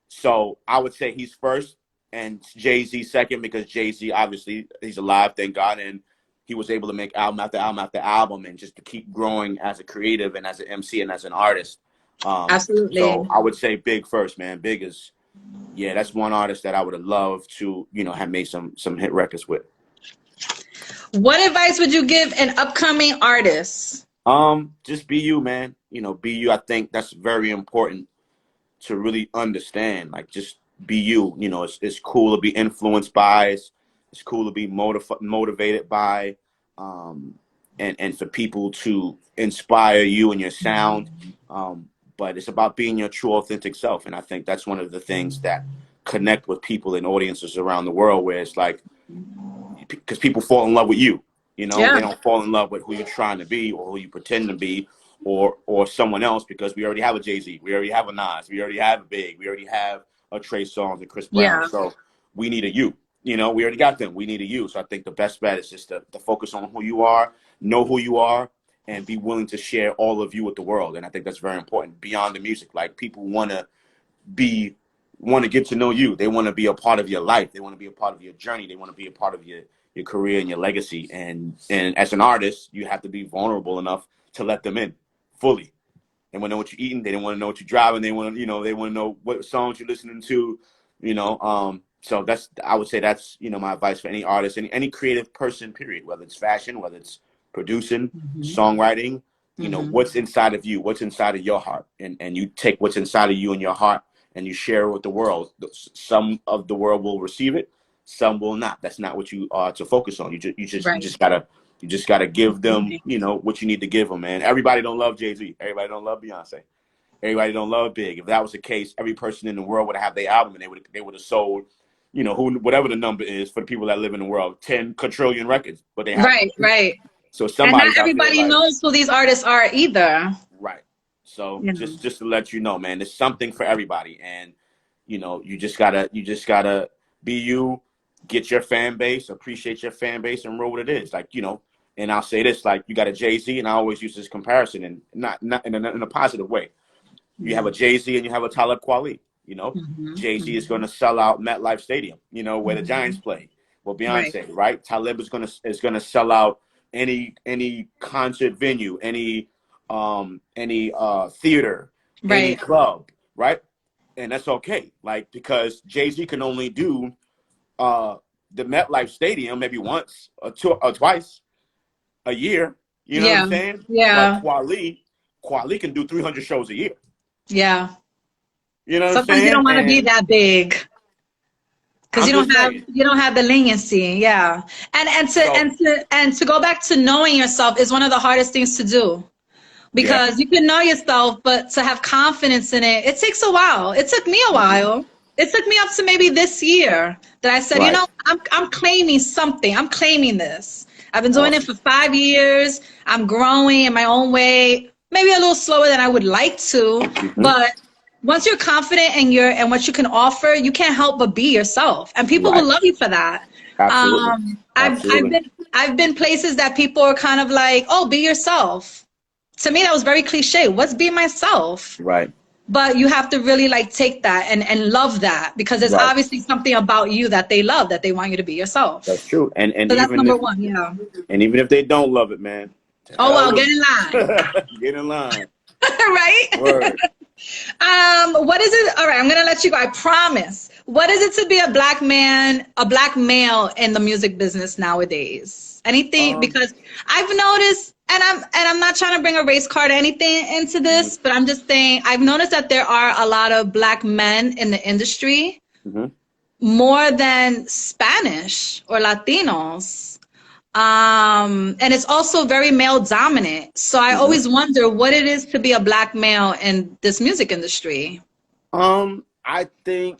So I would say he's first. And Jay-Z second, because Jay-Z, obviously, he's alive, thank God, and he was able to make album after album after album and just to keep growing as a creative and as an MC and as an artist. Absolutely. So I would say Big first, man. Big is, that's one artist that I would have loved to, have made some hit records with. What advice would you give an upcoming artist? Just be you, man. Be you. I think that's very important to really understand. Like, just be you. It's cool to be influenced by, it's cool to be motivated by, and for people to inspire you and your sound, but it's about being your true authentic self. And I think that's one of the things that connect with people and audiences around the world, where it's like, because people fall in love with you, they don't fall in love with who you're trying to be or who you pretend to be, or someone else, because we already have a Jay-Z, we already have a Nas, we already have a Big, we already have a Trey Songz and Chris Brown. Yeah. So we need a you. We already got them. We need a you. So I think the best bet is just to focus on who you are, know who you are, and be willing to share all of you with the world. And I think that's very important beyond the music. Like, people want to get to know you. They want to be a part of your life. They want to be a part of your journey. They want to be a part of your career and your legacy. And as an artist, you have to be vulnerable enough to let them in fully. They want to know what you're eating. They don't want to know what you're driving. They want to, they want to know what songs you're listening to, So I would say that's, my advice for any artist, any creative person, period, whether it's fashion, whether it's producing, songwriting, what's inside of you, what's inside of your heart. And you take what's inside of you and your heart and you share it with the world. Some of the world will receive it. Some will not. That's not what you are to focus on. You just gotta give them, what you need to give them, man. Everybody don't love Jay-Z. Everybody don't love Beyonce. Everybody don't love Big. If that was the case, every person in the world would have their album, and they would have sold, whatever the number is for the people that live in the world, 10 quadrillion records. But they have right. So somebody, and not everybody knows who these artists are either. Right. So just to let you know, man, there's something for everybody, and you just gotta be you. Get your fan base, appreciate your fan base, and roll with it is. Like, and I'll say this, like, you got a Jay-Z, and I always use this comparison, and not in a positive way. You have a Jay-Z and you have a Talib Kweli, Jay-Z is going to sell out MetLife Stadium, where the Giants play. Well, Beyonce, right? Talib is going to sell out any concert venue, any theater, any club, right? And that's okay. Like, because Jay-Z can only do the MetLife Stadium maybe once or twice a year. You know what I'm saying? Yeah. But Kweli can do 300 shows a year. Yeah. You know what I'm saying? Sometimes you don't want to be that big because you don't have the leniency. Yeah. And to go back to knowing yourself is one of the hardest things to do. Because you can know yourself, but to have confidence in it, it takes a while. It took me a while. It took me up to maybe this year that I said, I'm claiming something. I'm claiming this. I've been doing it for 5 years. I'm growing in my own way, maybe a little slower than I would like to. But once you're confident in what you can offer, you can't help but be yourself. And people will love you for that. Absolutely. I've been places that people are kind of like, oh, be yourself. To me, that was very cliche. What's be myself? Right. But you have to really take that and love that, because there's obviously something about you that they love, that they want you to be yourself. That's true. And so that's number one. Yeah. And even if they don't love it, man. Oh, well, get in line. Get in line. Right? Word. What is it? All right, I'm gonna let you go. I promise. What is it to be a black man, a black male in the music business nowadays? Anything? Because I've noticed, and I'm not trying to bring a race card or anything into this, but I'm just saying I've noticed that there are a lot of black men in the industry, more than Spanish or Latinos. And it's also very male dominant. So I always wonder what it is to be a black male in this music industry. I think,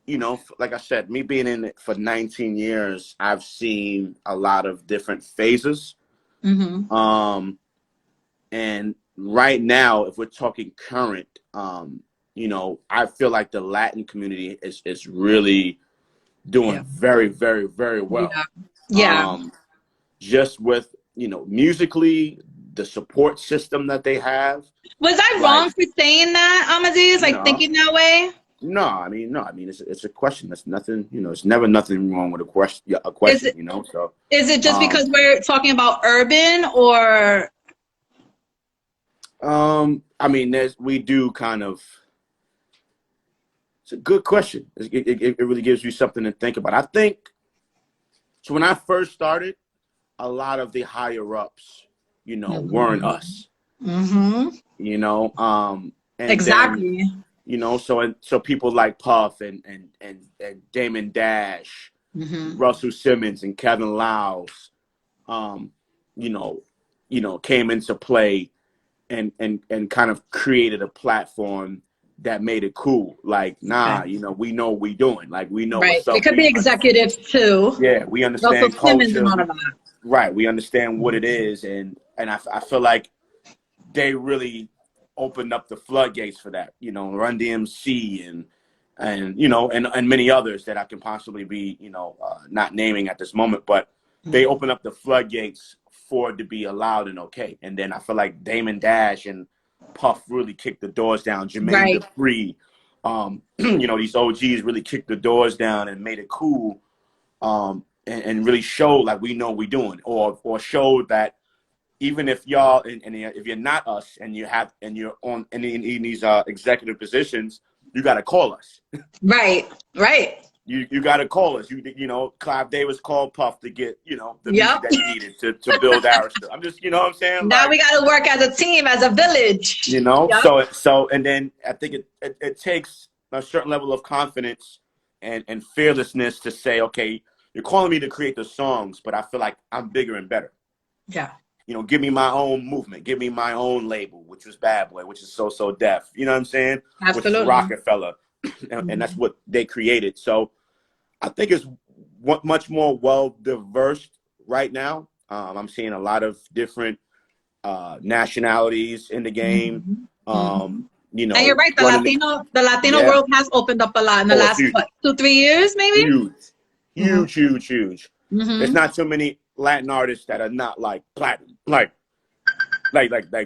you know, like I said, me being in it for 19 years, I've seen a lot of different phases. And right now, if we're talking current, you know, I feel like the Latin community is really doing very, very, very well. Just with, you know, musically, the support system that they have. Was I wrong for saying that, Amadeus? Like thinking that way? No, I mean, it's a question. That's nothing, you know, it's never nothing wrong with a question, you know, so. Is it just because we're talking about urban or? I mean, we do kind of, it's a good question. It really gives you something to think about. I think, so when I first started, a lot of the higher ups, you know, weren't us. You know, and exactly. Then, you know, so people like Puff and Damon Dash, Russell Simmons and Kevin Liles, you know, came into play and kind of created a platform that made it cool. Like, nah, you know, we know what we doing. Like, we know what's up. It could be executives too. Yeah, we understand culture. Right, we understand what it is, and I feel like they really opened up the floodgates for that. You know, Run DMC and you know, and many others that I can possibly be, you know, not naming at this moment, but they opened up the floodgates for it to be allowed and okay. And then I feel like Damon Dash and Puff really kicked the doors down. Jermaine Dupri, you know, these OGs really kicked the doors down and made it cool. And really showed like we know what we're doing, or showed that even if y'all and if you're not us and you're on any in these executive positions, you got to call us. Right. You got to call us. You know, Clive Davis called Puff to get, you know, the music that he needed to build Arista. I'm just, you know what I'm saying? Now we got to work as a team, as a village. You know, so and then I think it takes a certain level of confidence and fearlessness to say, okay, you're calling me to create the songs, but I feel like I'm bigger and better. Yeah. You know, give me my own movement. Give me my own label, which was Bad Boy, which is So Def. You know what I'm saying? Absolutely. Which is Rockefeller. And that's what they created. So I think it's much more well-diverse right now. I'm seeing a lot of different nationalities in the game. You know, and you're right. The Latino world has opened up a lot in the last 2-3 years, maybe. Huge. There's not too many Latin artists that are not like platinum, like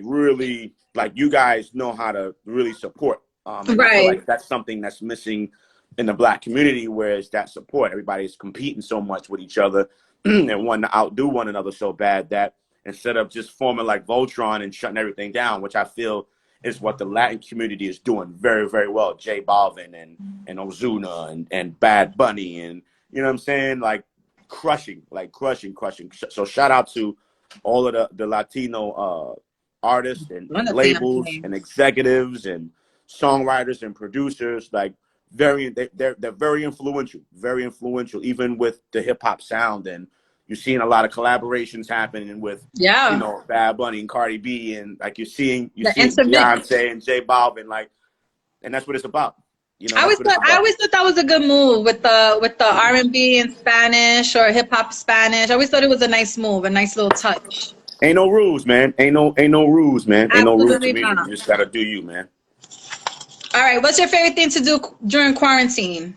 really, like you guys know how to really support. And I feel like that's something that's missing in the Black community, whereas that support, everybody's competing so much with each other and wanting to outdo one another so bad that instead of just forming like Voltron and shutting everything down, which I feel is what the Latin community is doing very, very well. J Balvin and Ozuna and Bad Bunny and, you know what I'm saying? Like crushing. So shout out to all of the Latino artists and labels and executives and songwriters and producers. Like they're very influential, even with the hip hop sound. And you're seeing a lot of collaborations happening with, you know, Bad Bunny and Cardi B, and like you're seeing Beyonce and J Balvin, like, and that's what it's about. You know, I always thought that was a good move with the R&B in Spanish or hip hop Spanish. I always thought it was a nice move, a nice little touch. Ain't no rules, man. Ain't no rules, man. Ain't no rules to me. Not. You just gotta do you, man. All right, what's your favorite thing to do during quarantine?